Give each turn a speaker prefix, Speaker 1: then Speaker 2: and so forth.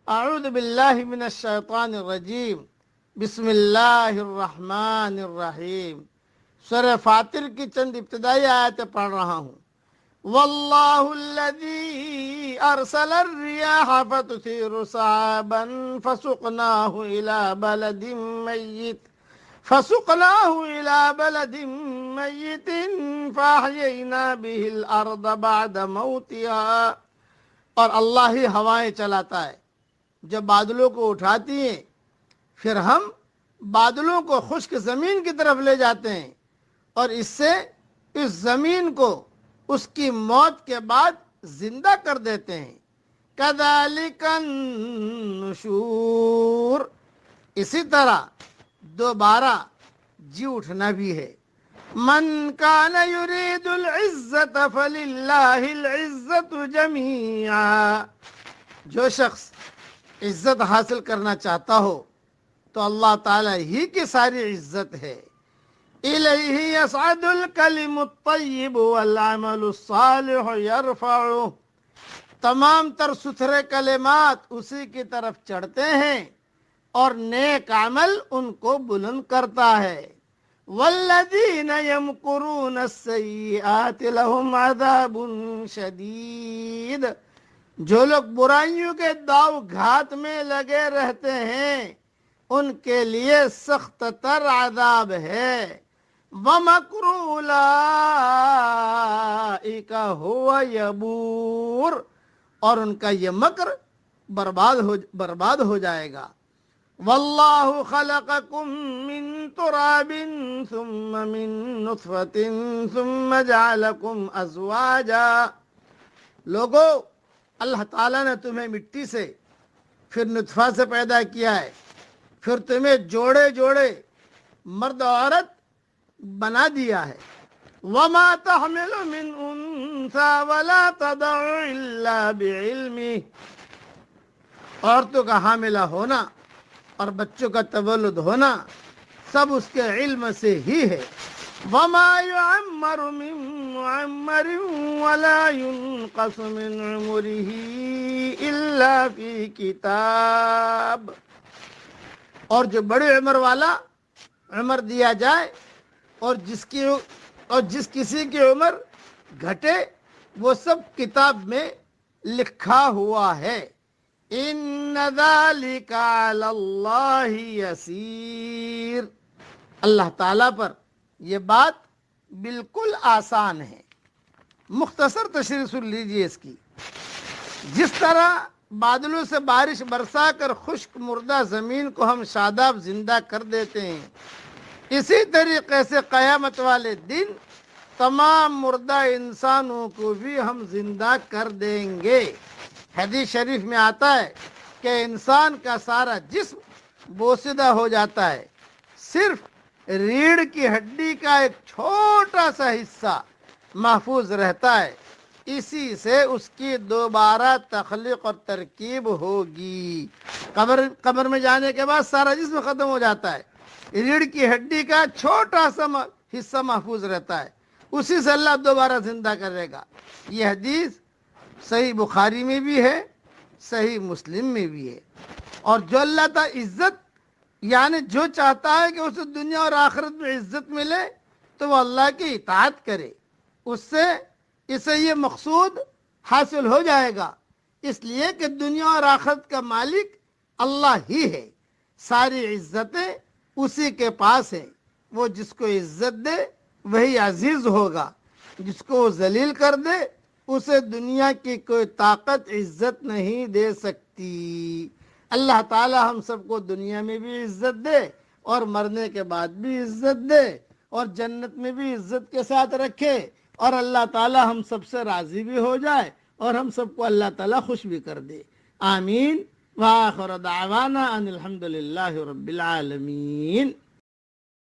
Speaker 1: اعوذ باللہ من الشیطان الرجیم، بسم اللہ الرحمن الرحیم۔ سورہ فاطر کی چند ابتدائی آیتیں پڑھ رہا ہوں۔ واللہ الذی ارسل الریاح فتثیر سحابا فسقناه إلى بلد ميت فأحيينا به الأرض بعد موتها۔ اور اللہ ہی ہوائیں چلاتا ہے جو بادلوں کو اٹھاتی ہیں، پھر ہم بادلوں کو خشک زمین کی طرف لے جاتے ہیں اور اس سے اس زمین کو اس کی موت کے بعد زندہ کر دیتے ہیں۔ کذالک النشور، اسی طرح دوبارہ جی اٹھنا بھی ہے۔ من کان یرید العزت فللہ العزت جمیعا، جو شخص عزت حاصل کرنا چاہتا ہو تو اللہ تعالی ہی کی ساری عزت ہے۔ الیہ یصعد الکلم الطیب والعمل الصالح یرفعہ، تمام تر ستھرے کلمات اسی کی طرف چڑھتے ہیں اور نیک عمل ان کو بلند کرتا ہے۔ والذین یمکرون السیئات لہم عذاب شدید، جو لوگ برائیوں کے داؤ گھات میں لگے رہتے ہیں ان کے لیے سخت تر عذاب ہے۔ ومکر اولئک ھو یبور، اور ان کا یہ مکر برباد ہو جائے گا۔ واللہ خلقکم من تراب ثم من نطفۃ ثم جعلکم ازواجا، لوگو اللہ تعالیٰ نے تمہیں مٹی سے پھر نطفہ سے پیدا کیا ہے، پھر تمہیں جوڑے جوڑے مرد و عورت بنا دیا ہے۔ وما تحمل من انثى ولا تضع الا بعلمه، عورتوں کا حاملہ ہونا اور بچوں کا تولد ہونا سب اس کے علم سے ہی ہے۔ وما يعمر من معمر ولا ينقص من عمره الا في کتاب، اور جو بڑے عمر والا عمر دیا جائے اور جس کسی کی عمر گھٹے وہ سب کتاب میں لکھا ہوا ہے۔ ان ذالک علی اللہ یسیر، اللہ تعالیٰ پر یہ بات بالکل آسان ہے۔ مختصر تشریح سن لیجیے اس کی۔ جس طرح بادلوں سے بارش برسا کر خشک مردہ زمین کو ہم شاداب زندہ کر دیتے ہیں، اسی طریقے سے قیامت والے دن تمام مردہ انسانوں کو بھی ہم زندہ کر دیں گے۔ حدیث شریف میں آتا ہے کہ انسان کا سارا جسم بوسیدہ ہو جاتا ہے، صرف ریڑھ کی ہڈی کا ایک چھوٹا سا حصہ محفوظ رہتا ہے، اسی سے اس کی دوبارہ تخلیق اور ترکیب ہوگی۔ قبر میں جانے کے بعد سارا جسم ختم ہو جاتا ہے، ریڑھ کی ہڈی کا چھوٹا سا حصہ محفوظ رہتا ہے، اسی سے اللہ دوبارہ زندہ کرے گا۔ یہ حدیث صحیح بخاری میں بھی ہے، صحیح مسلم میں بھی ہے۔ اور جو اللہ تعالی عزت یعنی جو چاہتا ہے کہ اسے دنیا اور آخرت میں عزت ملے تو وہ اللہ کی اطاعت کرے، اسے یہ مقصود حاصل ہو جائے گا، اس لیے کہ دنیا اور آخرت کا مالک اللہ ہی ہے، ساری عزتیں اسی کے پاس ہیں۔ وہ جس کو عزت دے وہی عزیز ہوگا، جس کو وہ ذلیل کر دے اسے دنیا کی کوئی طاقت عزت نہیں دے سکتی۔ اللہ تعالی ہم سب کو دنیا میں بھی عزت دے اور مرنے کے بعد بھی عزت دے اور جنت میں بھی عزت کے ساتھ رکھے، اور اللہ تعالی ہم سب سے راضی بھی ہو جائے اور ہم سب کو اللہ تعالی خوش بھی کر دے۔ آمین۔ وآخر دعوانا ان الحمد للہ رب العالمین۔